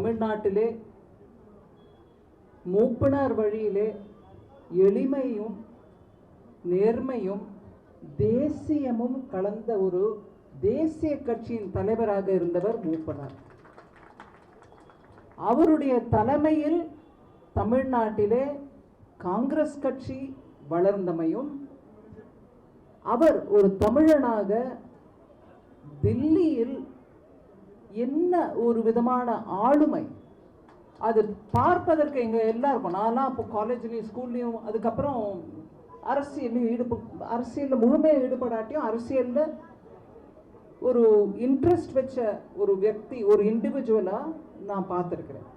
தமிழ்நாட்டிலே மூப்பனார் வழியிலே எளிமையும் நேர்மையும் தேசியமும் கலந்த ஒரு தேசிய கட்சியின் தலைவராக இருந்தவர் மூப்பனார். அவருடைய தலைமையில் தமிழ்நாட்டிலே காங்கிரஸ் கட்சி வளர்ந்தமையும், அவர் ஒரு தமிழனாக தில்லியில் என்ன ஒரு விதமான ஆளுமை, அது பார்ப்பதற்கு எங்க எல்லாருக்கும், நான்லாம் இப்போ காலேஜ்லேயும் ஸ்கூல்லையும் அதுக்கப்புறம் அரசியலில் முழுமையாக ஈடுபடாட்டியும் அரசியலில் ஒரு இன்ட்ரெஸ்ட் வச்ச ஒரு వ్యక్తి, ஒரு இண்டிவிஜுவலா நான் பார்த்துருக்கிறேன்.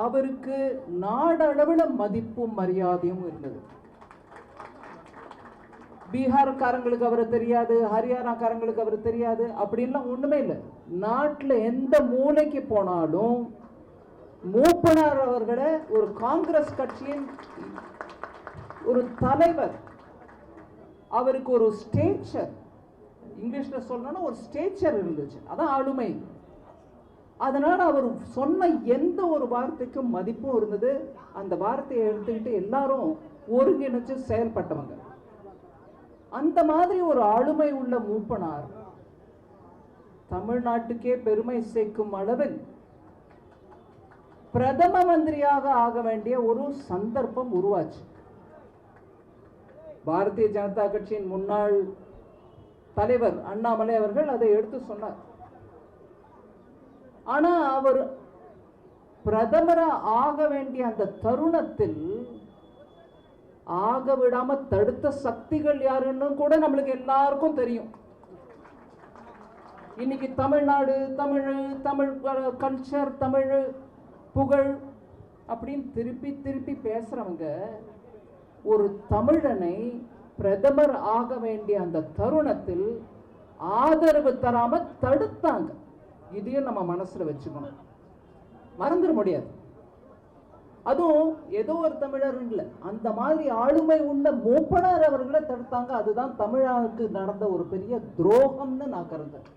அவருக்கு நாடளவில் மதிப்பும் மரியாதையும் இருந்தது. பீகார்காரங்களுக்கு அவரை தெரியாது, ஹரியானாக்காரங்களுக்கு அவர் தெரியாது அப்படின்லாம் ஒண்ணுமே இல்லை. நாட்டில் எந்த மூலைக்கு போனாலும் மூப்பனார் அவர்களை ஒரு காங்கிரஸ் கட்சியின் ஒரு தலைவர், அவருக்கு ஒரு ஸ்டேச்சர், இங்கிலீஷ்ல சொல்லணும்னா ஒரு ஸ்டேச்சர் இருந்துச்சு. அதான் ஆளுமை. அதனால அவர் சொன்ன எந்த ஒரு வார்த்தைக்கும் மதிப்பும் இருந்தது. அந்த வார்த்தையை எடுத்துக்கிட்டு எல்லாரும் ஒருங்கிணைச்சு செயல்பட்டவங்க. அந்த மாதிரி ஒரு ஆளுமை உள்ள மூப்பனார் தமிழ்நாட்டுக்கே பெருமை சேர்க்கும் அளவில் பிரதம மந்திரியாக ஆக வேண்டிய ஒரு சந்தர்ப்பம் உருவாச்சு. பாரதிய ஜனதா கட்சியின் முன்னாள் தலைவர் அண்ணாமலை அவர்கள் அதை எடுத்து சொன்னார். ஆனா அவர் பிரதமரா ஆக வேண்டிய அந்த தருணத்தில் ஆக விடாம தடுத்த சக்திகள் யாருன்னு கூட நம்மளுக்கு எல்லாருக்கும் தெரியும். இன்னைக்கு தமிழ்நாடு, தமிழ் கல்ச்சர், தமிழ் புகழ் அப்படின்னு திருப்பி திருப்பி பேசுறவங்க ஒரு தமிழனை பிரதமர் ஆக வேண்டிய அந்த தருணத்தில் ஆதரவு தராம தடுத்தாங்க. இதையும் நம்ம மனசுல வச்சுக்கணும், மறந்துட முடியாது. அதுவும் ஏதோ ஒரு தமிழர் இல்லை, அந்த மாதிரி ஆளுமை உள்ள மூப்பனார் அவர்களை தடுத்தாங்க. அதுதான் தமிழனுக்கு நடந்த ஒரு பெரிய துரோகம்னு நான் கருதுறேன்.